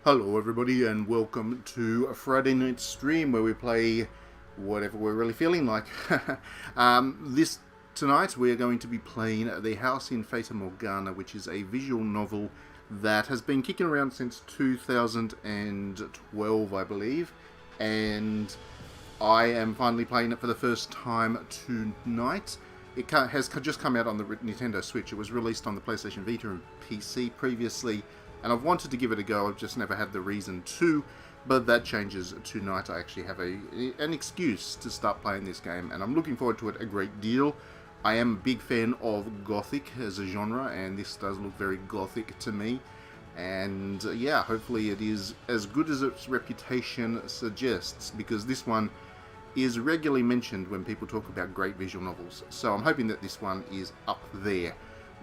Hello everybody and welcome to a Friday night stream where we play whatever we're really feeling like. This tonight we are going to be playing The House in Fata Morgana, which is a visual novel that has been kicking around since 2012, I believe, and I am finally playing it for the first time tonight. It has just come out on the Nintendo Switch. It was released on the PlayStation Vita and PC previously, and I've wanted to give it a go. I've just never had the reason to, but that changes tonight. I actually have an excuse to start playing this game, and I'm looking forward to it a great deal. I am a big fan of Gothic as a genre, and this does look very Gothic to me. And yeah, hopefully it is as good as its reputation suggests, because this one is regularly mentioned when people talk about great visual novels. So I'm hoping that this one is up there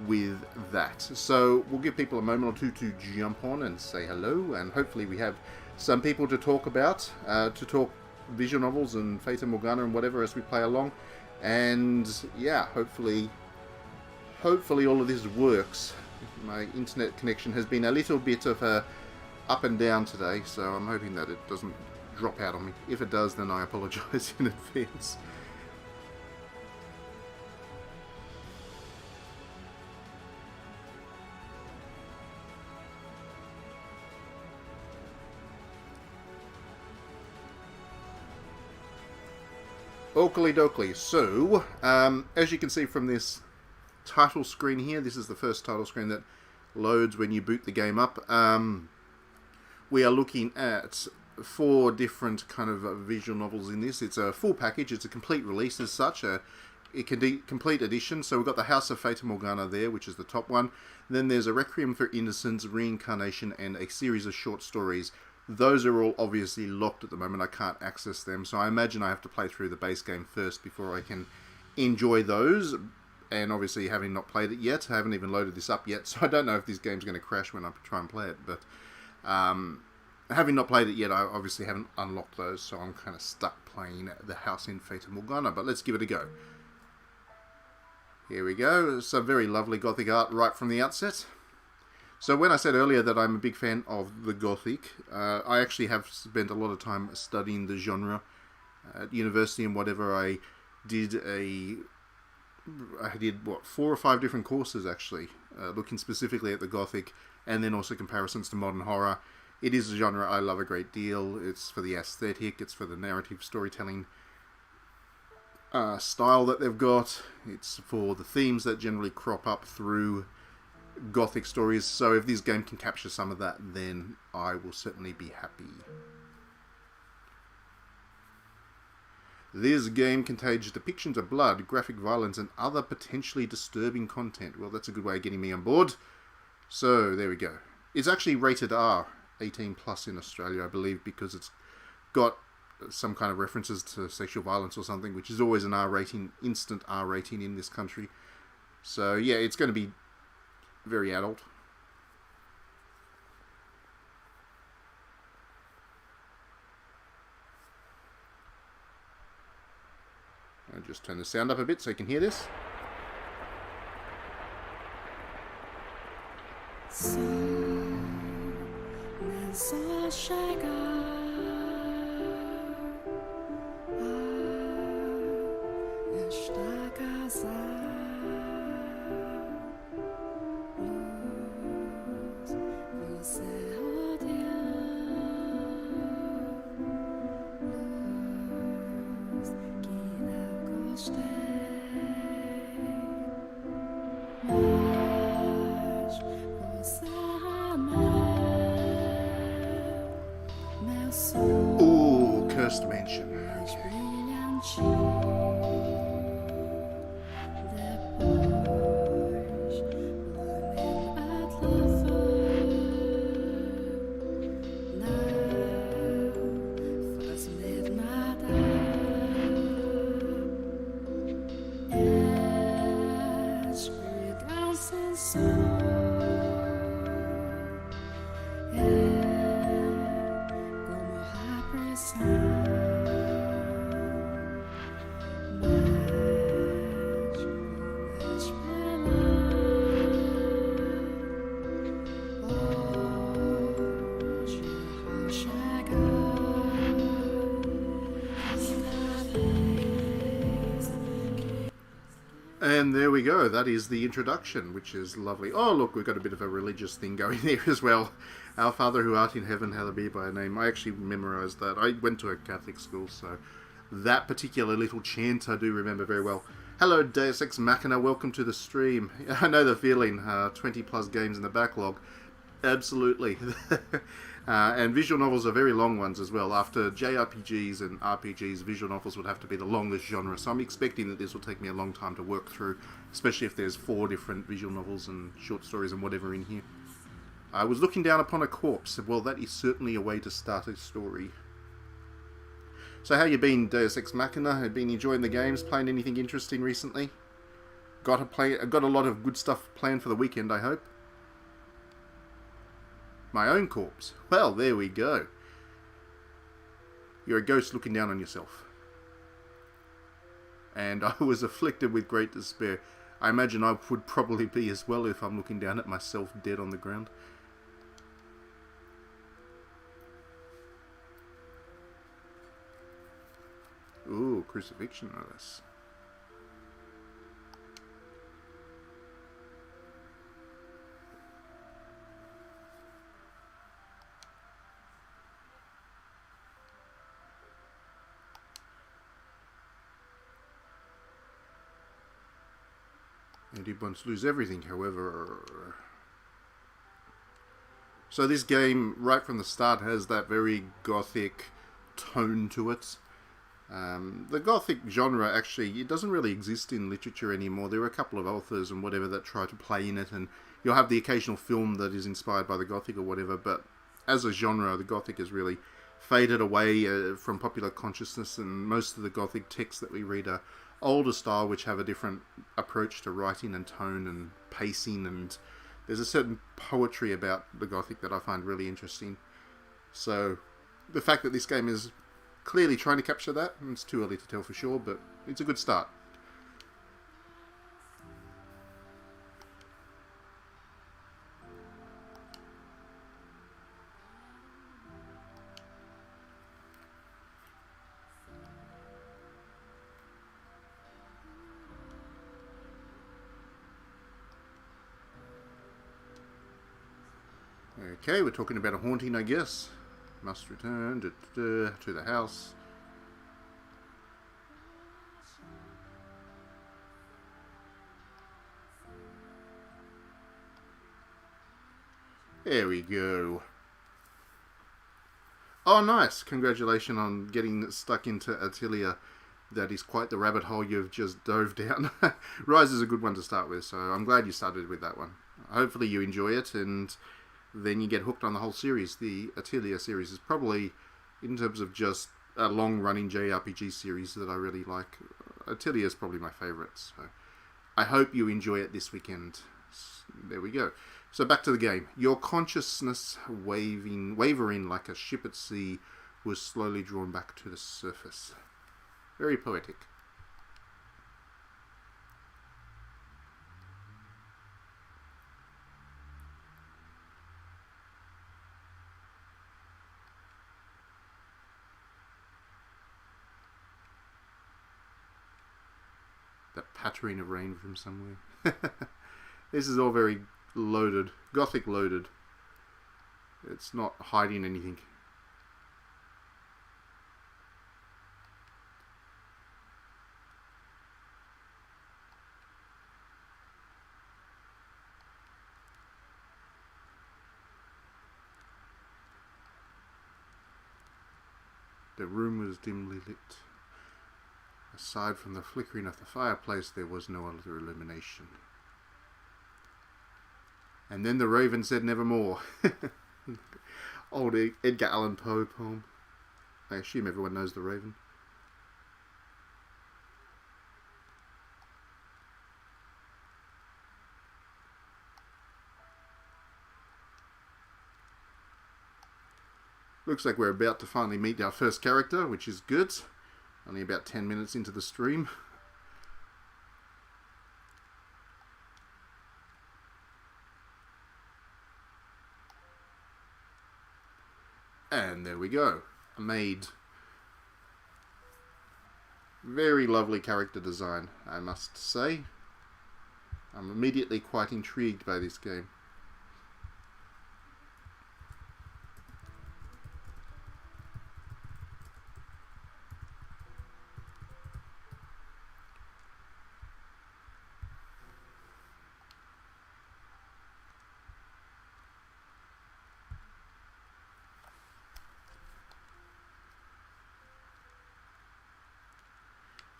with that. So we'll give people a moment or two to jump on and say hello, and hopefully we have some people to talk about, to talk visual novels and Fata Morgana and whatever as we play along. And yeah, hopefully all of this works. My internet connection has been a little bit of a up and down today, so I'm hoping that it doesn't drop out on me. If it does, then I apologise in advance. Oakley dokley. So, as you can see from this title screen here, this is the first title screen that loads when you boot the game up. We are looking at 4 different kind of visual novels in this. It's a full package. It's a complete release as such. Complete edition. So we've got The House of Fata Morgana there, which is the top one. Then there's A Requiem for Innocence, Reincarnation, and a series of short stories. Those are all obviously locked at the moment. I can't access them, so I imagine I have to play through the base game first before I can enjoy those. And obviously, having not played it yet, I haven't even loaded this up yet, so I don't know if this game's going to crash when I try and play it. But having not played it yet, I obviously haven't unlocked those, so I'm kind of stuck playing The House in Fata Morgana. But let's give it a go. Here we go. Some very lovely Gothic art right from the outset. So when I said earlier that I'm a big fan of the Gothic, I actually have spent a lot of time studying the genre at university and whatever. I did 4 or 5 different courses actually, looking specifically at the Gothic, and then also comparisons to modern horror. It is a genre I love a great deal. It's for the aesthetic, it's for the narrative storytelling style that they've got. It's for the themes that generally crop up through Gothic stories, so if this game can capture some of that, then I will certainly be happy. This game contains depictions of blood, graphic violence, and other potentially disturbing content. Well, that's a good way of getting me on board. So, there we go. It's actually rated R, 18 plus in Australia, I believe, because it's got some kind of references to sexual violence or something, which is always an R rating, instant R rating in this country. So, yeah, it's going to be very adult. I'll just turn the sound up a bit so you can hear this. Ooh, Cursed Mansion. And there we go. That is the introduction, which is lovely. Oh, look, we've got a bit of a religious thing going there as well. Our Father who art in heaven, hallowed be thy name. I actually memorised that. I went to a Catholic school, so that particular little chant I do remember very well. Hello, Deus Ex Machina. Welcome to the stream. I know the feeling. 20 plus games in the backlog. Absolutely. And visual novels are very long ones as well. After JRPGs and RPGs, visual novels would have to be the longest genre. So I'm expecting that this will take me a long time to work through, especially if there's 4 different visual novels and short stories and whatever in here. I was looking down upon a corpse. Well, that is certainly a way to start a story. So how you been, Deus Ex Machina? Have you been enjoying the games? Playing anything interesting recently? Got a lot of good stuff planned for the weekend, I hope. My own corpse. Well, there we go. You're a ghost looking down on yourself. And I was afflicted with great despair. I imagine I would probably be as well if I'm looking down at myself dead on the ground. Ooh, crucifixion, no less. And he wants to lose everything, however. So this game, right from the start, has that very gothic tone to it. The gothic genre, actually, it doesn't really exist in literature anymore. There are a couple of authors and whatever that try to play in it, and you'll have the occasional film that is inspired by the gothic or whatever, but as a genre, the gothic has really faded away from popular consciousness, and most of the gothic texts that we read are older style, which have a different approach to writing and tone and pacing, and there's a certain poetry about the gothic that I find really interesting. So the fact that this game is clearly trying to capture that, it's too early to tell for sure, but it's a good start. Okay, we're talking about a haunting, I guess. Must return to the house. There we go. Oh, nice. Congratulations on getting stuck into Atelier. That is quite the rabbit hole you've just dove down. Rise is a good one to start with, so I'm glad you started with that one. Hopefully you enjoy it, and then you get hooked on the whole series. The Atelier series is probably, in terms of just a long-running JRPG series that I really like, Atelier is probably my favourite. So I hope you enjoy it this weekend. There we go. So back to the game. Your consciousness, wavering like a ship at sea, was slowly drawn back to the surface. Very poetic. That pattering of rain from somewhere. This is all very loaded. Gothic loaded. It's not hiding anything. The room was dimly lit. Aside from the flickering of the fireplace, there was no other illumination. And then the raven said nevermore. Old Edgar Allan Poe poem. I assume everyone knows the Raven. Looks like we're about to finally meet our first character, which is good. Only about 10 minutes into the stream. And there we go. A maid. Very lovely character design, I must say. I'm immediately quite intrigued by this game.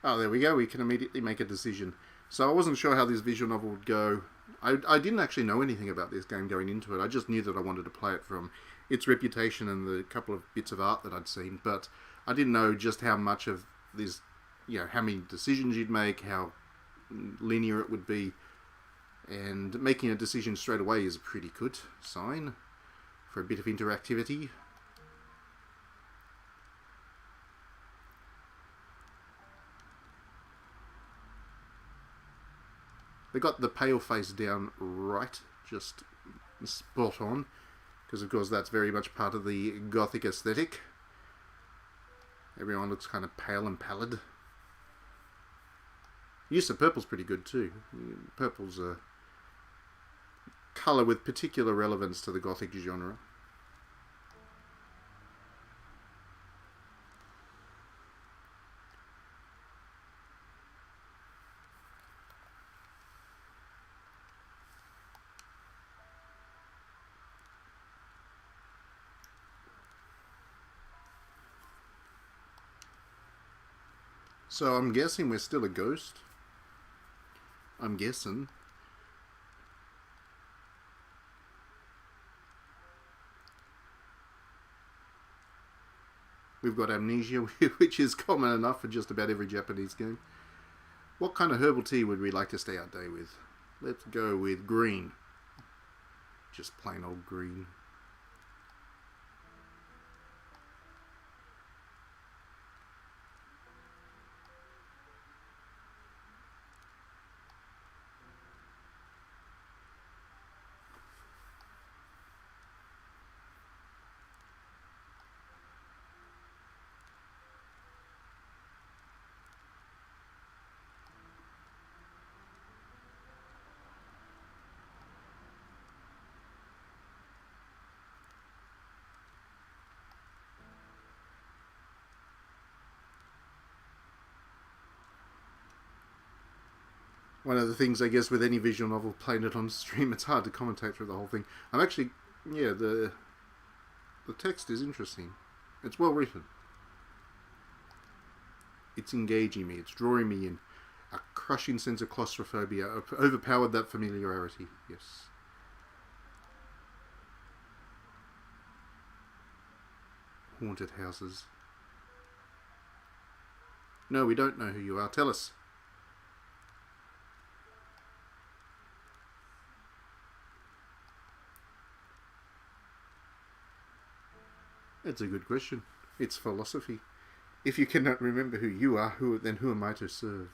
Oh, there we go. We can immediately make a decision. So I wasn't sure how this visual novel would go. I didn't actually know anything about this game going into it. I just knew that I wanted to play it from its reputation and the couple of bits of art that I'd seen. But I didn't know just how much of this, how many decisions you'd make, how linear it would be. And making a decision straight away is a pretty good sign for a bit of interactivity. They got the pale face down right, just spot on, because of course that's very much part of the gothic aesthetic. Everyone looks kind of pale and pallid. Use of purple's pretty good too. Purple's a colour with particular relevance to the gothic genre. So I'm guessing we're still a ghost. I'm guessing. We've got amnesia, which is common enough for just about every Japanese game. What kind of herbal tea would we like to stay our day with? Let's go with green. Just plain old green. One of the things, I guess, with any visual novel playing it on stream, it's hard to commentate through the whole thing. I'm actually, the text is interesting. It's well written. It's engaging me. It's drawing me in. A crushing sense of claustrophobia overpowered that familiarity. Yes. Haunted houses. No, we don't know who you are. Tell us. It's a good question. It's philosophy. If you cannot remember who you are, then who am I to serve?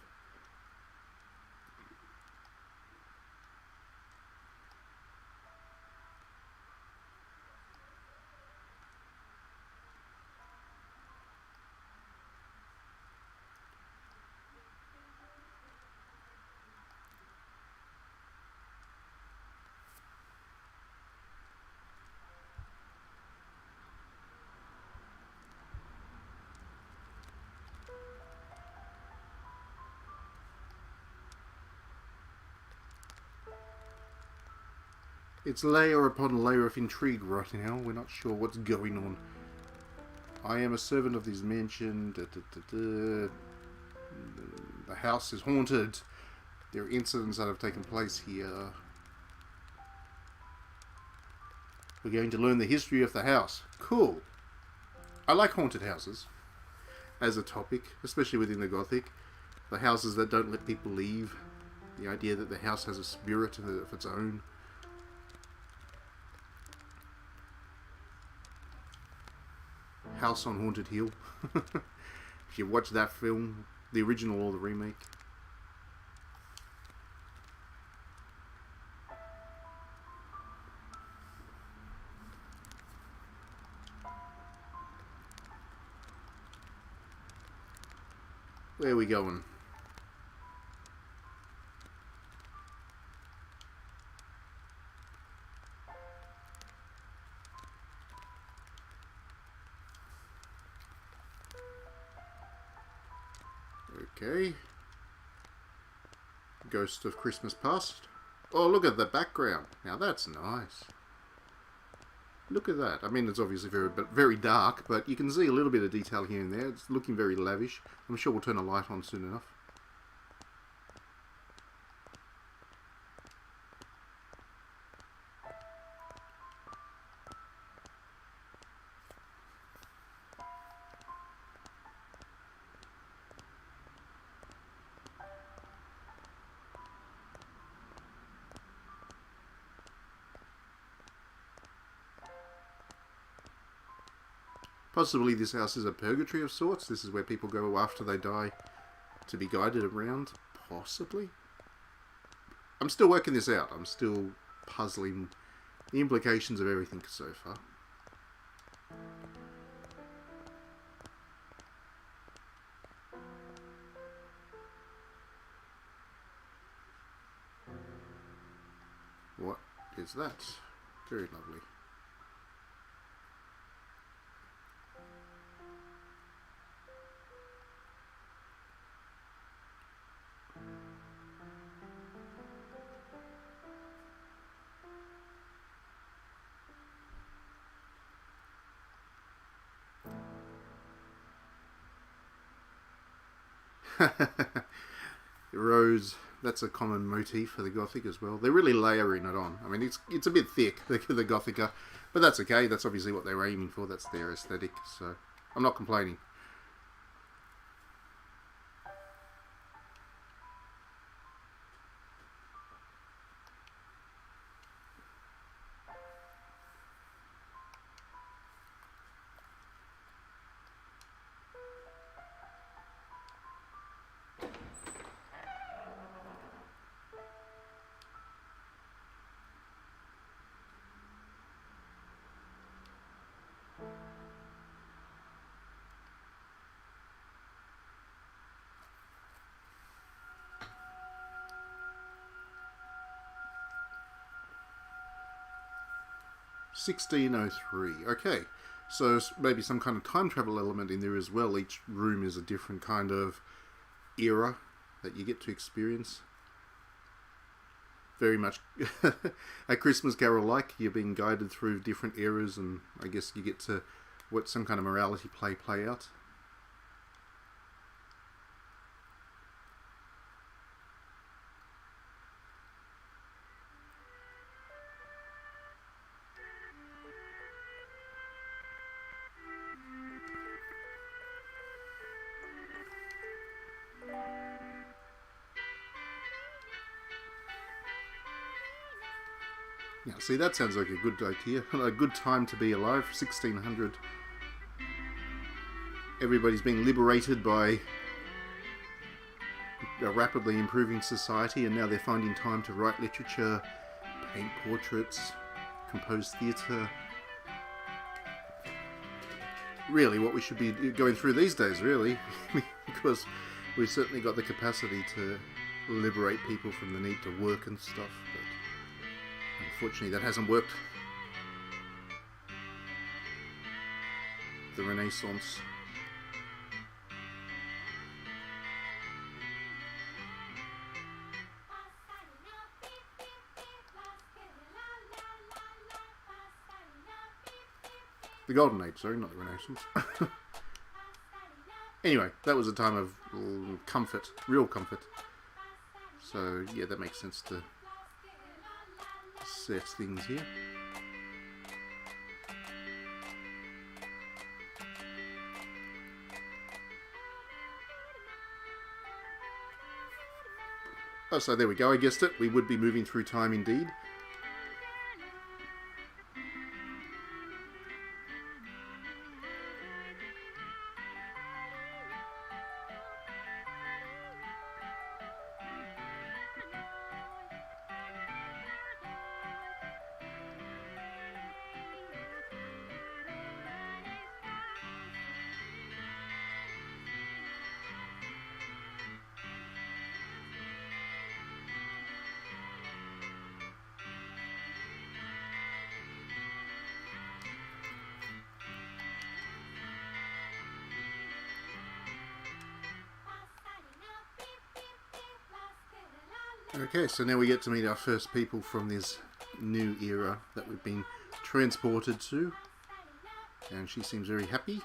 It's layer upon layer of intrigue right now. We're not sure what's going on. I am a servant of this mansion. The house is haunted. There are incidents that have taken place here. We're going to learn the history of the house. Cool. I like haunted houses as a topic, especially within the Gothic. The houses that don't let people leave. The idea that the house has a spirit of its own. House on Haunted Hill. If you watch that film, the original or the remake. Where are we going? Okay. Ghost of Christmas Past. Oh, look at the background. Now that's nice. Look at that. I mean, it's obviously very dark, but you can see a little bit of detail here and there. It's looking very lavish. I'm sure we'll turn a light on soon enough. Possibly this house is a purgatory of sorts. This is where people go after they die to be guided around. Possibly. I'm still working this out. I'm still puzzling the implications of everything so far. What is that? Very lovely. Rose, that's a common motif for the Gothic as well. They're really layering it on. I mean, it's a bit thick, the Gothica, but that's okay. That's obviously what they were aiming for. That's their aesthetic, so I'm not complaining. (1603). Okay, so maybe some kind of time travel element in there as well. Each room is a different kind of era that you get to experience. Very much a Christmas Carol like. You're being guided through different eras, and I guess you get to watch some kind of morality play out. Yeah, see, that sounds like a good idea. A good time to be alive. 1600. Everybody's being liberated by a rapidly improving society, and now they're finding time to write literature, paint portraits, compose theatre. Really, what we should be going through these days, really, because we've certainly got the capacity to liberate people from the need to work and stuff, but unfortunately that hasn't worked. The Renaissance. The Golden Age, sorry, not the Renaissance. Anyway, that was a time of comfort, real comfort. So, yeah, that makes sense to set things here. Oh, so there we go, I guessed it. We would be moving through time indeed. Okay, so now we get to meet our first people from this new era that we've been transported to. And she seems very happy.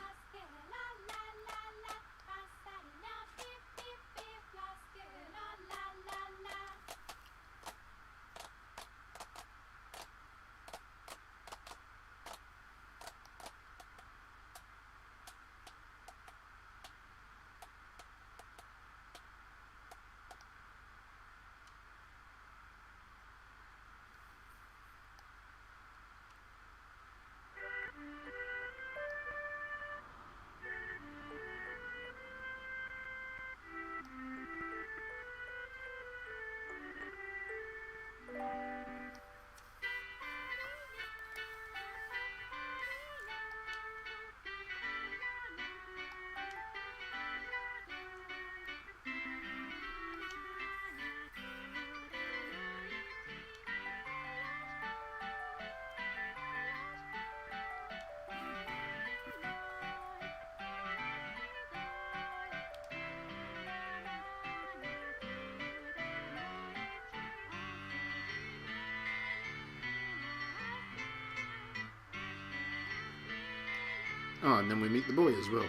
Oh, and then we meet the boy as well.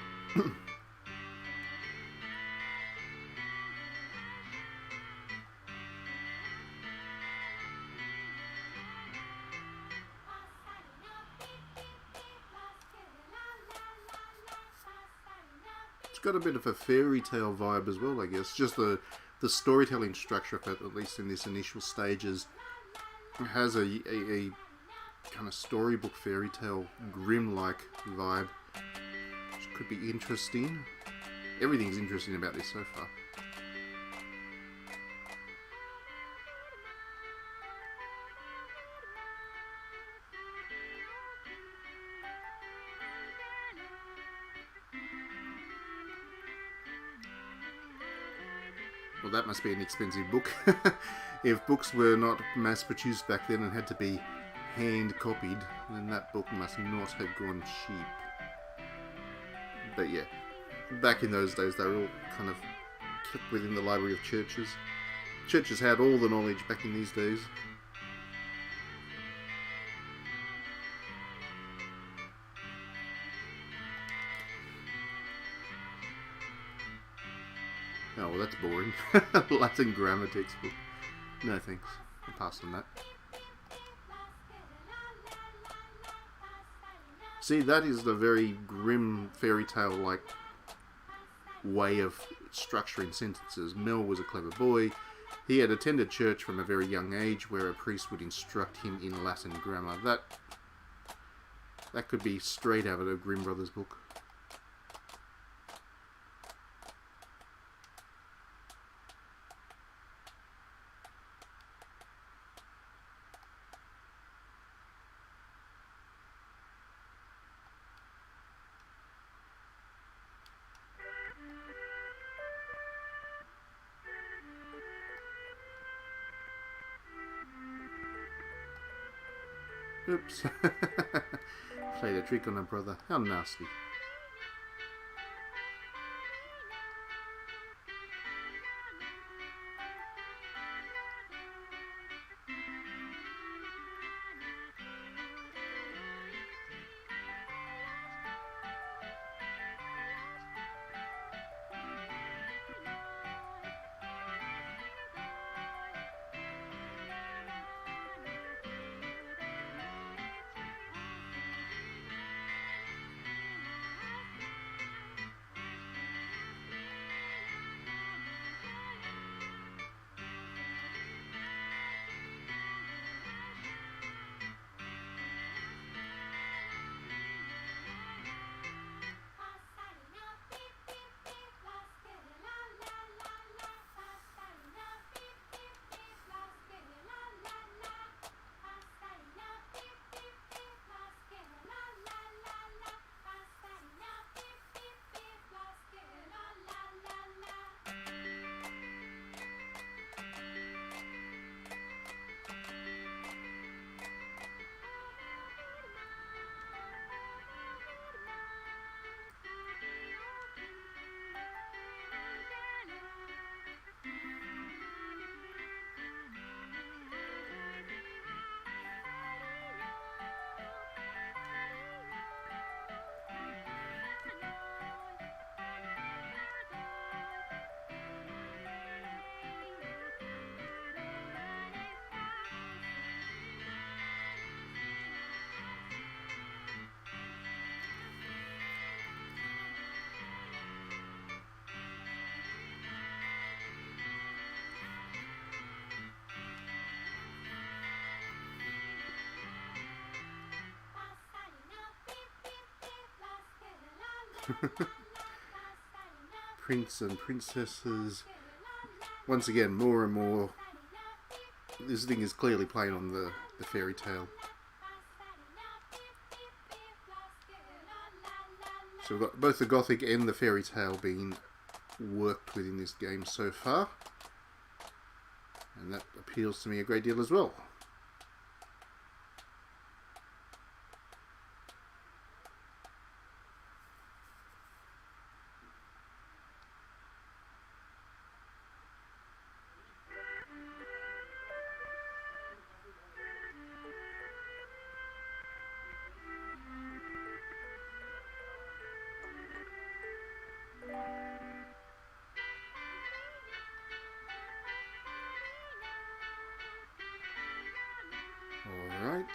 It's got a bit of a fairy tale vibe as well, I guess. Just the storytelling structure of it, at least in this initial stages, has a kind of storybook fairy tale grim-like vibe, which could be interesting. Everything's interesting about this so far. Well, that must be an expensive book. If books were not mass-produced back then and had to be hand-copied, then that book must not have gone cheap. But yeah, back in those days, they were all kind of kept within the library of churches. Churches had all the knowledge back in these days. Oh, well, that's boring. Latin grammar textbook. No thanks. I'll pass on that. See, that is the very grim fairy tale like way of structuring sentences. Mel was a clever boy. He had attended church from a very young age where a priest would instruct him in Latin grammar. That could be straight out of a Grimm Brothers book. Oops. Played a trick on her brother. How nasty. Prince and princesses. Once again, more and more. This thing is clearly playing on the fairy tale. So we've got both the gothic and the fairy tale being worked within this game so far. And that appeals to me a great deal as well. Alright.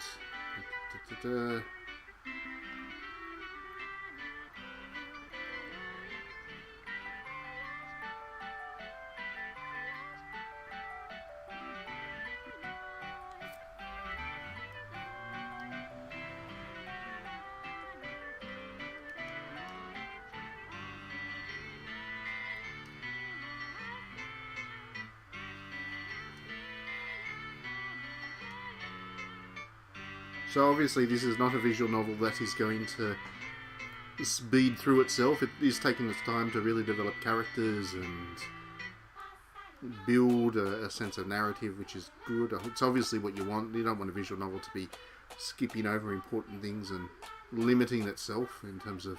So obviously this is not a visual novel that is going to speed through itself. It is taking its time to really develop characters and build a sense of narrative, which is good. It's obviously what you want. You don't want a visual novel to be skipping over important things and limiting itself in terms of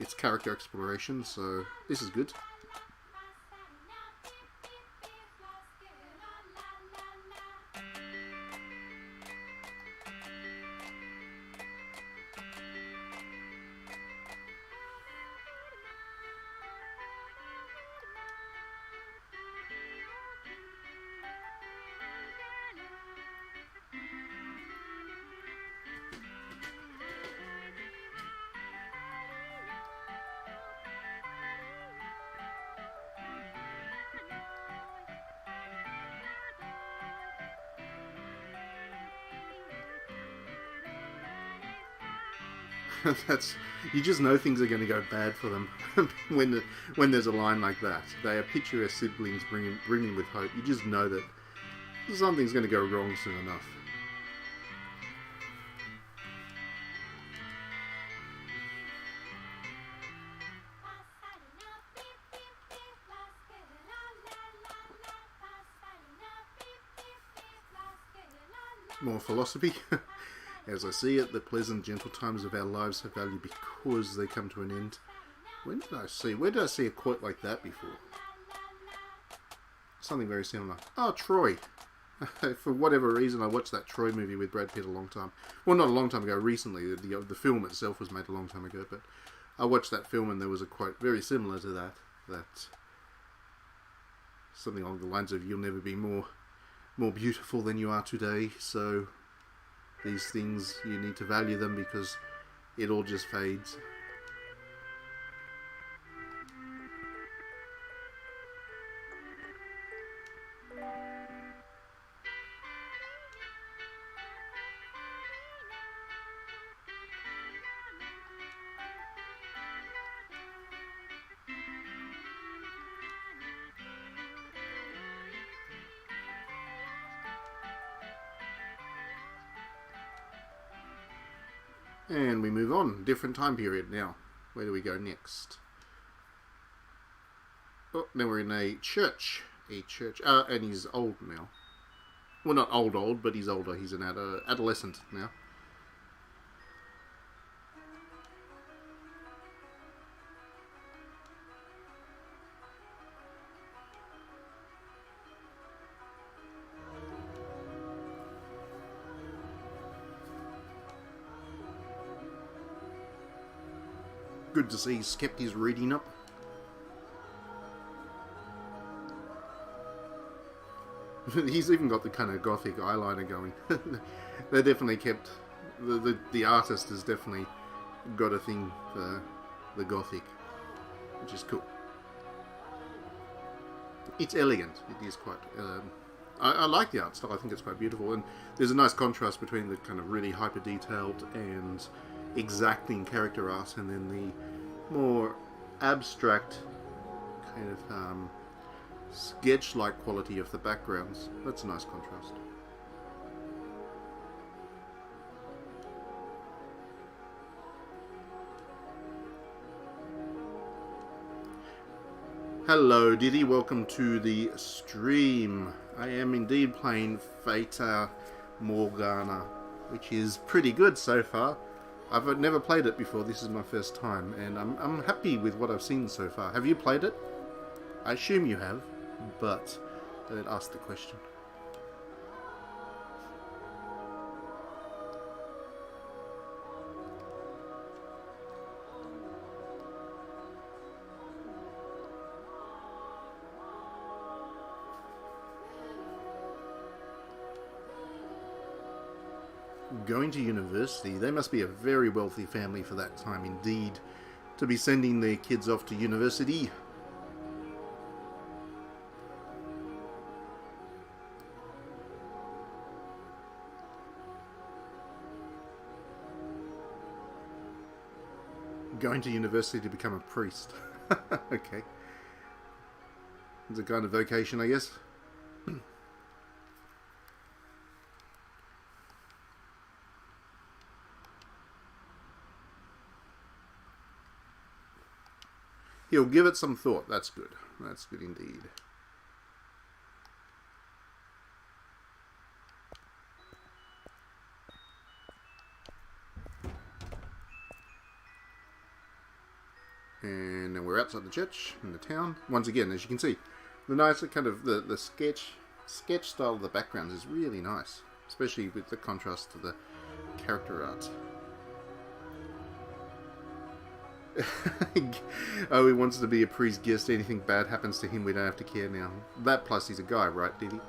its character exploration, so this is good. You just know things are going to go bad for them when there's a line like that. They are picturesque siblings brimming with hope. You just know that something's going to go wrong soon enough. More philosophy. As I see it, the pleasant, gentle times of our lives have value because they come to an end. Where did I see a quote like that before? Something very similar. Oh, Troy. For whatever reason, I watched that Troy movie with Brad Pitt a long time. Well, not a long time ago, recently. The film itself was made a long time ago, but I watched that film and there was a quote very similar to that. That something along the lines of, "You'll never be more beautiful than you are today, so these things, you need to value them because it all just fades." And we move on. Different time period now. Where do we go next? Oh, now we're in a church. And he's old now. Well, not old, but he's older. He's an adolescent now. Good to see he's kept his reading up. He's even got the kind of gothic eyeliner going. They definitely kept... The artist has definitely got a thing for the gothic, which is cool. It's elegant. It is quite... I like the art style. I think it's quite beautiful. And there's a nice contrast between the kind of really hyper-detailed and exacting character art and then more abstract kind of sketch-like quality of the backgrounds. That's a nice contrast. Hello Diddy, welcome to the stream. I am indeed playing Fata Morgana, which is pretty good so far. I've never played it before, this is my first time, and I'm happy with what I've seen so far. Have you played it? I assume you have, but don't ask the question. Going to university, they must be a very wealthy family for that time indeed, to be sending their kids off to university. Going to university to become a priest. Okay. It's a kind of vocation, I guess. He'll give it some thought. That's good. That's good indeed. And then we're outside the church in the town. Once again, as you can see, the nice kind of the sketch style of the backgrounds is really nice, especially with the contrast to the character art. Oh, he wants to be a priest guest. Anything bad happens to him, we don't have to care now. That plus he's a guy, right, Diddy?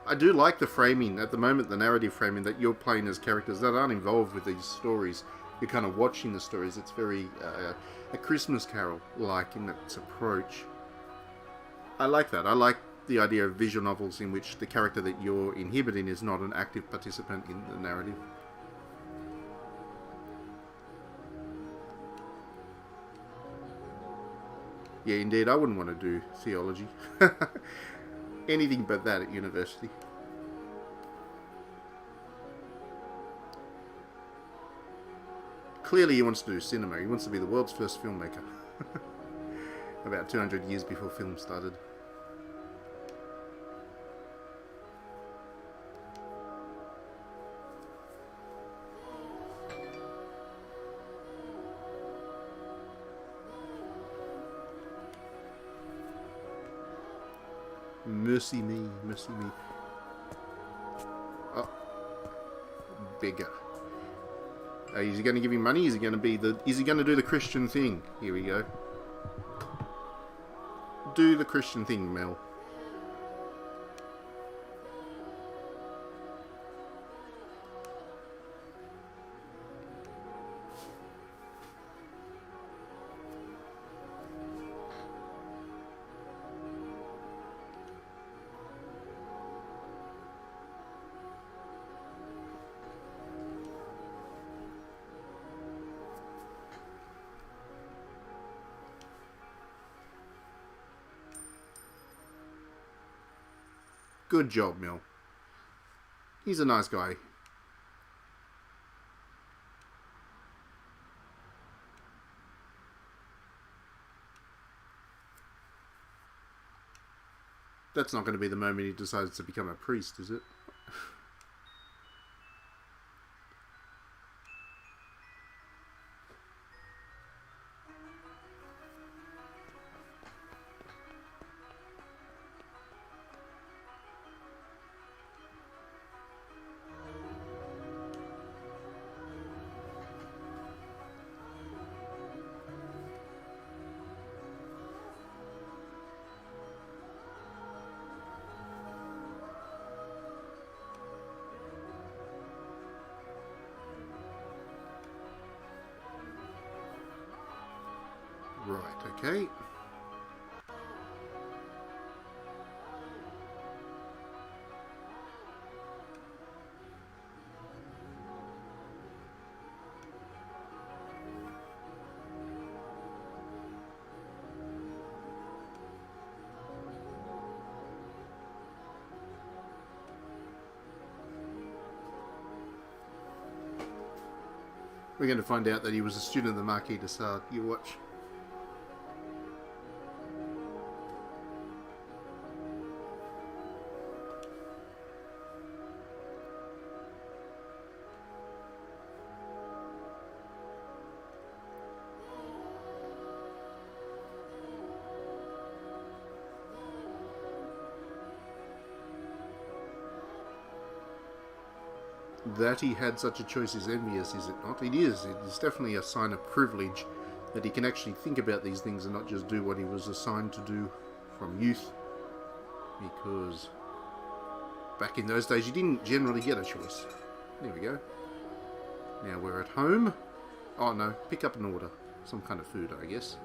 I do like the framing at the moment, the narrative framing, that you're playing as characters that aren't involved with these stories. You're kind of watching the stories. It's very a Christmas Carol-like in its approach. I like that. I like the idea of visual novels in which the character that you're inhibiting is not an active participant in the narrative. Yeah, indeed, I wouldn't want to do theology. Anything but that at university. Clearly he wants to do cinema. He wants to be the world's first filmmaker. About 200 years before film started. Mercy me, mercy me. Oh, beggar. Is he going to give him money? Is he going to be the? Is he going to do the Christian thing? Here we go. Do the Christian thing, Mel. Good job, Mel. He's a nice guy. That's not going to be the moment he decides to become a priest, is it? Right, okay. We're going to find out that he was a student of the Marquis de Sade. You watch. That he had such a choice is envious, is it not? It is. It is definitely a sign of privilege that he can actually think about these things and not just do what he was assigned to do from youth. Because back in those days, you didn't generally get a choice. There we go. Now we're at home. Oh no, pick up an order. Some kind of food, I guess.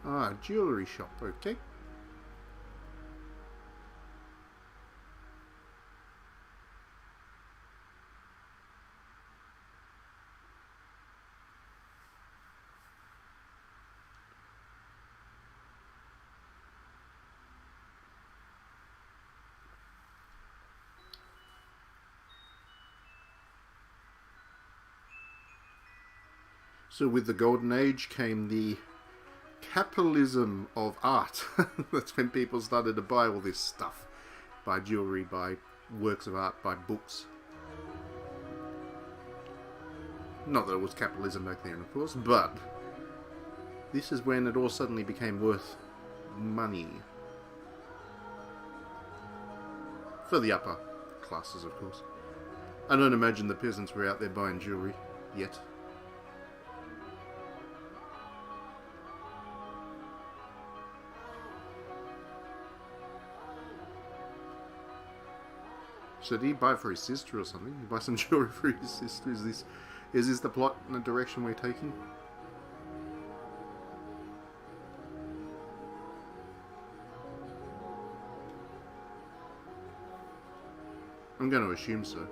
Ah, jewellery shop, okay. So with the Golden Age came the capitalism of art. That's when people started to buy all this stuff. Buy jewellery, buy works of art, buy books. Not that it was capitalism back then, of course, but this is when it all suddenly became worth money. For the upper classes, of course. I don't imagine the peasants were out there buying jewellery yet. So did he buy it for his sister or something? He buy some jewellery for his sister? Is this the plot and the direction we're taking? I'm going to assume so.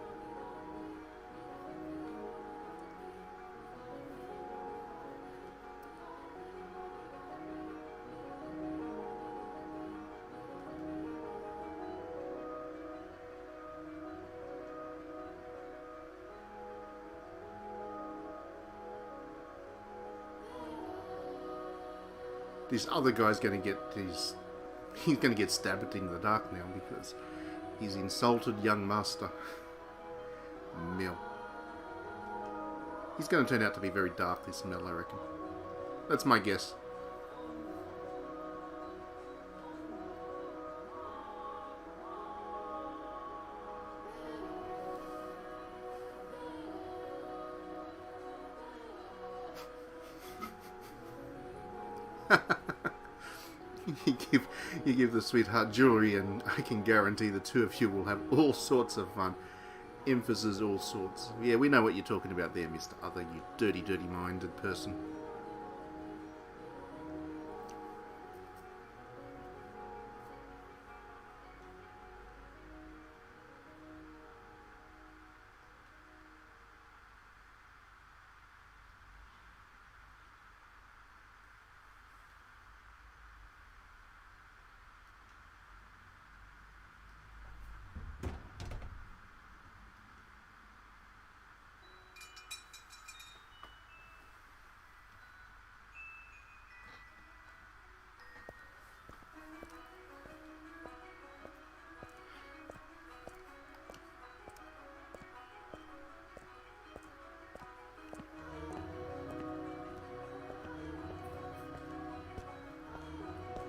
This other guy's going to get his... He's going to get stabbed in the dark now because he's insulted young master Mel. He's going to turn out to be very dark, this Mel, I reckon. That's my guess. You give the sweetheart jewellery and I can guarantee the two of you will have all sorts of fun. Emphasis, all sorts. Yeah, we know what you're talking about there, Mr. Other, you dirty, dirty-minded person.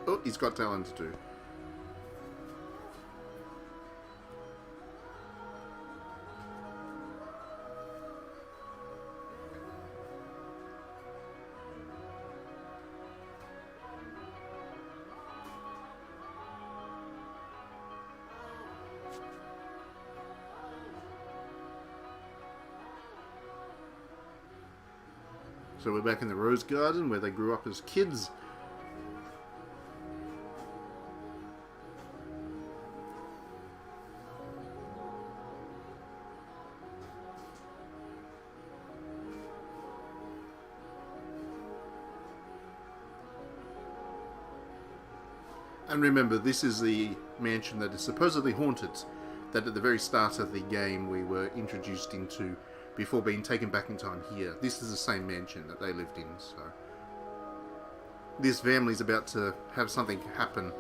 Oh, he's got talent too. So we're back in the Rose Garden where they grew up as kids. And remember, this is the mansion that is supposedly haunted, that at the very start of the game we were introduced into before being taken back in time here. This is the same mansion that they lived in, so... This family's about to have something happen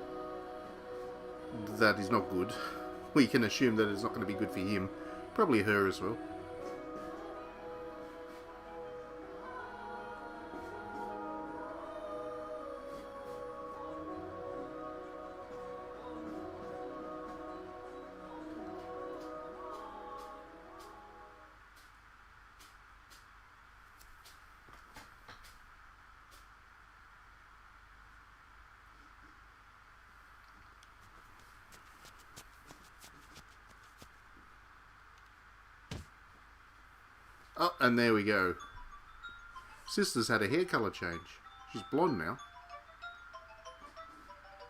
that is not good. We can assume that it's not going to be good for him. Probably her as well. Oh, and there we go. Sister's had a hair colour change. She's blonde now.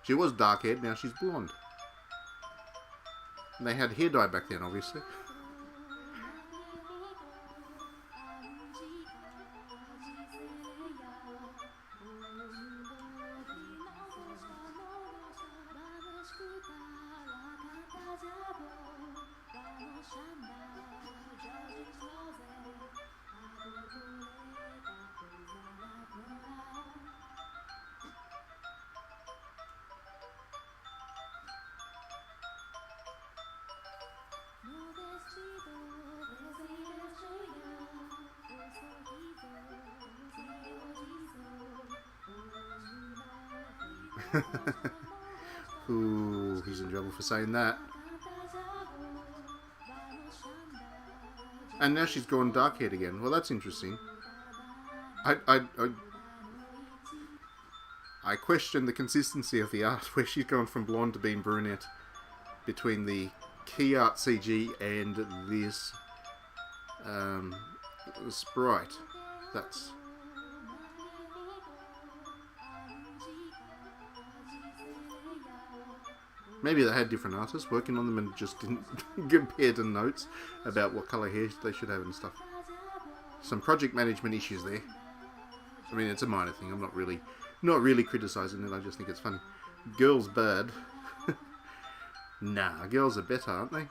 She was dark-haired, now she's blonde. And they had hair dye back then, obviously. Ooh, he's in trouble for saying that. And now she's gone dark-haired again. Well, that's interesting. I question the consistency of the art where she's gone from blonde to being brunette between the key art CG and this sprite. That's... Maybe they had different artists working on them and just didn't compare the notes about what colour hair they should have and stuff. Some project management issues there. I mean, it's a minor thing. I'm not really criticising it. I just think it's funny. Girls bad. Nah, girls are better, aren't they?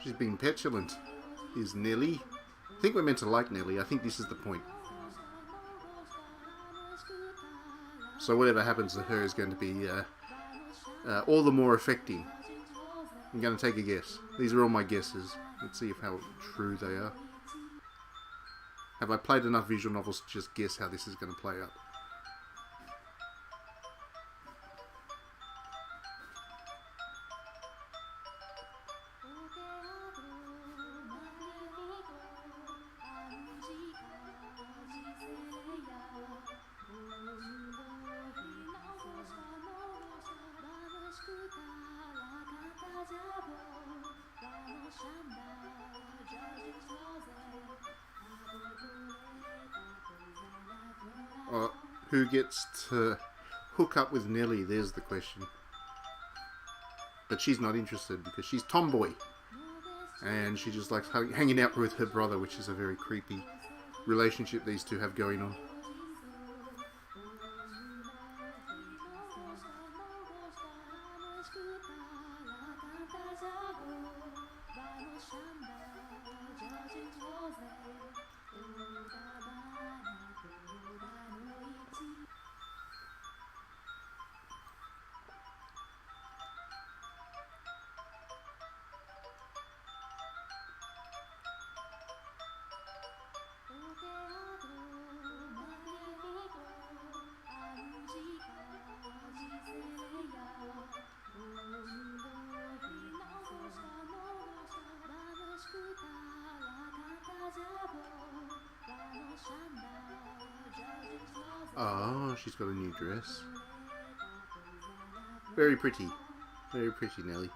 She's being petulant. Is Nelly? I think we're meant to like Nelly. I think this is the point. So whatever happens to her is going to be all the more affecting. I'm going to take a guess. These are all my guesses. Let's see how true they are. Have I played enough visual novels to just guess how this is going to play out? Who gets to hook up with Nelly? There's the question. But she's not interested because she's tomboy. And she just likes hanging out with her brother, which is a very creepy relationship these two have going on. Oh, she's got a new dress. Very pretty. Very pretty, Nelly.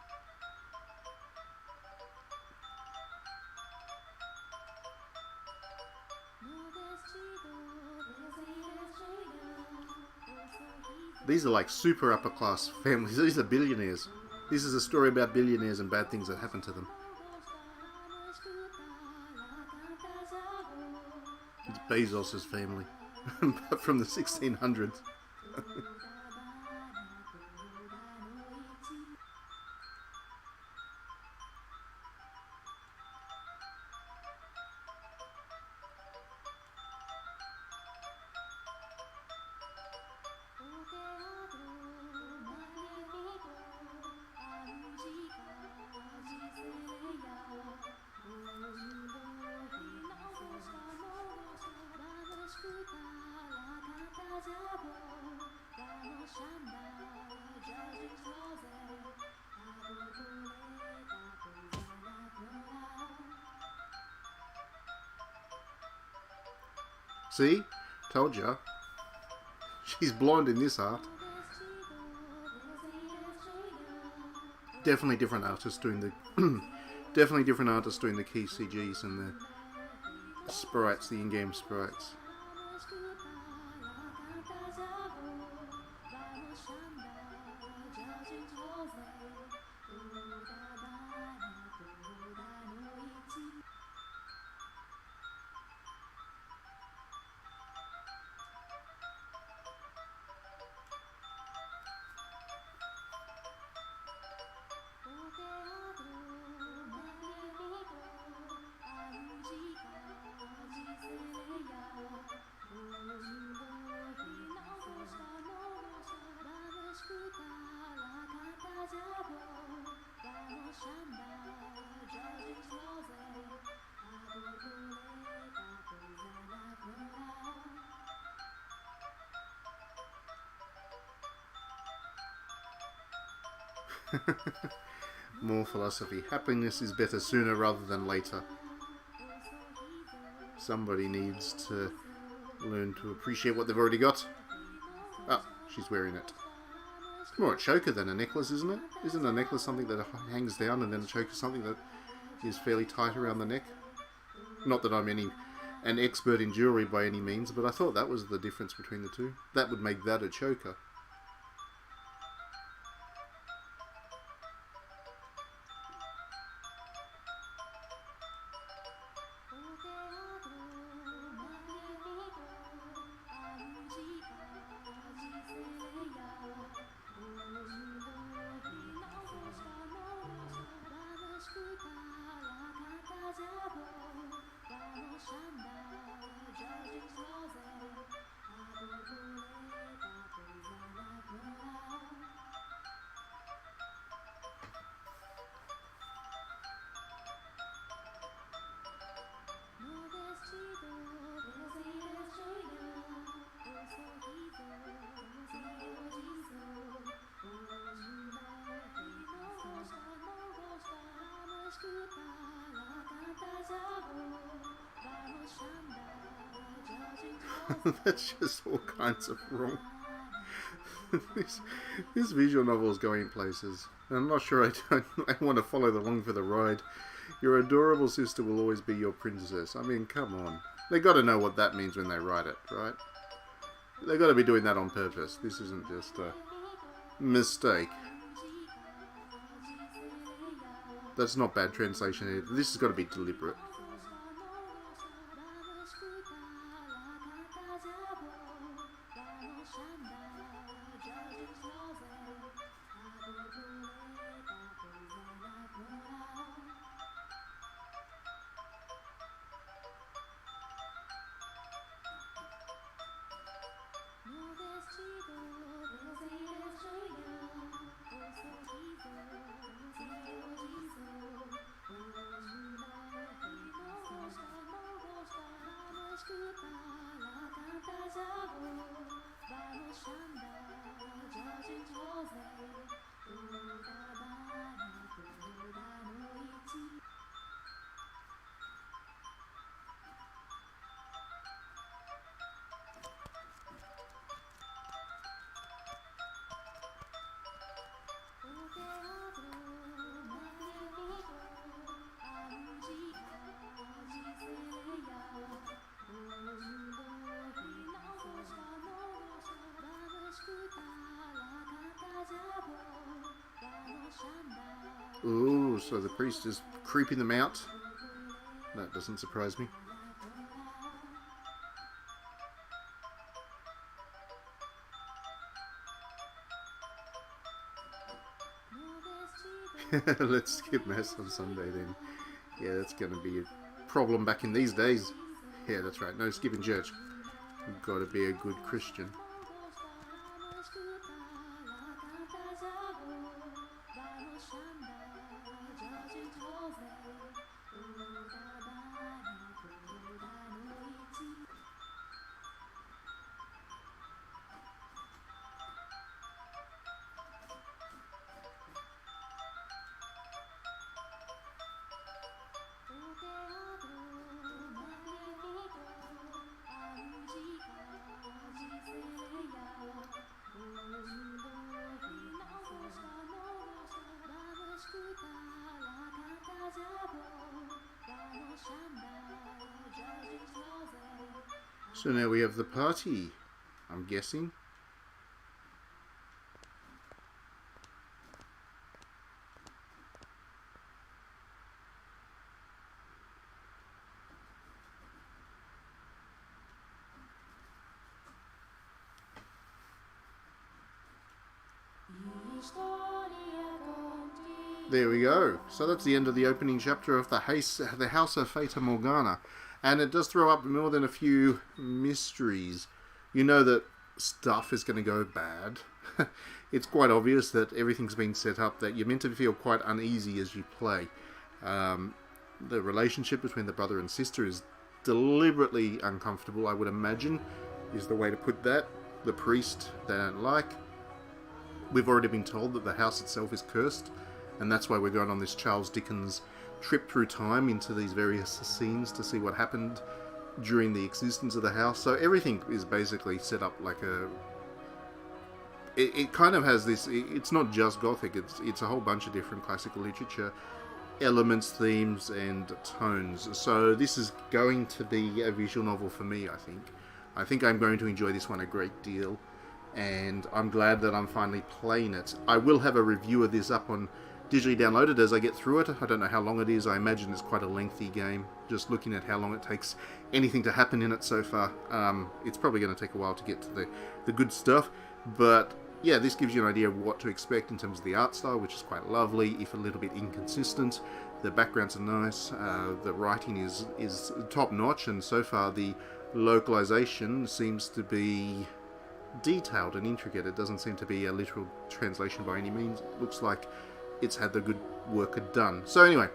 These are like super upper class families. These are billionaires. This is a story about billionaires and bad things that happen to them. It's Bezos's family, but from the 1600s. See? Told ya. She's blonde in this art. Definitely different artists doing the definitely different artists doing the key CGs and the sprites, the in-game sprites. More philosophy. Happiness is better sooner rather than later. Somebody needs to learn to appreciate what they've already got. Oh, she's wearing it. It's more a choker than a necklace, isn't it? Isn't a necklace something that hangs down and then a choker something that is fairly tight around the neck? Not that I'm an expert in jewellery by any means, but I thought that was the difference between the two. That would make that a choker. That's just all kinds of wrong. this visual novel is going places. I'm not sure I want to follow along for the ride. Your adorable sister will always be your princess. I mean, come on. They got to know what that means when they write it, right? They got to be doing that on purpose. This isn't just a mistake. That's not bad translation either. This has got to be deliberate. Ooh, so the priest is creeping them out. That doesn't surprise me. Let's skip Mass on Sunday then. Yeah, that's going to be a problem back in these days. Yeah, that's right. No skipping church. You've got to be a good Christian. So now we have the party, I'm guessing. There we go. So that's the end of the opening chapter of the House of Fata Morgana. And it does throw up more than a few mysteries. You know that stuff is going to go bad. It's quite obvious that everything's been set up, that you're meant to feel quite uneasy as you play. The relationship between the brother and sister is deliberately uncomfortable, I would imagine, is the way to put that. The priest they don't like. We've already been told that the house itself is cursed, and that's why we're going on this Charles Dickens trip through time into these various scenes to see what happened during the existence of the house. So everything is basically set up like a... It kind of has this... It's not just Gothic, it's a whole bunch of different classical literature elements, themes, and tones. So this is going to be a visual novel for me, I think. I think I'm going to enjoy this one a great deal, and I'm glad that I'm finally playing it. I will have a review of this up on digitally downloaded as I get through it. I don't know how long it is. I imagine it's quite a lengthy game. Just looking at how long it takes anything to happen in it so far, it's probably going to take a while to get to the good stuff. But yeah, this gives you an idea of what to expect in terms of the art style, which is quite lovely, if a little bit inconsistent. The backgrounds are nice. The writing is top notch, and so far the localization seems to be detailed and intricate. It doesn't seem to be a literal translation by any means. It looks like it's had the good work done. So anyway,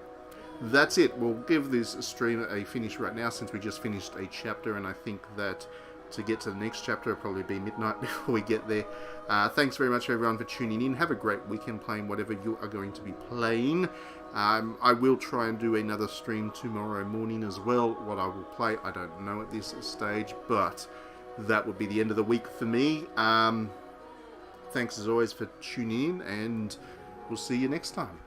that's it. We'll give this stream a finish right now, since we just finished a chapter, and I think that to get to the next chapter it'll probably be midnight before we get there. Thanks very much everyone for tuning in. Have a great weekend playing whatever you are going to be playing. I will try and do another stream tomorrow morning as well. What I will play, I don't know at this stage, but that would be the end of the week for me. Thanks as always for tuning in, and we'll see you next time.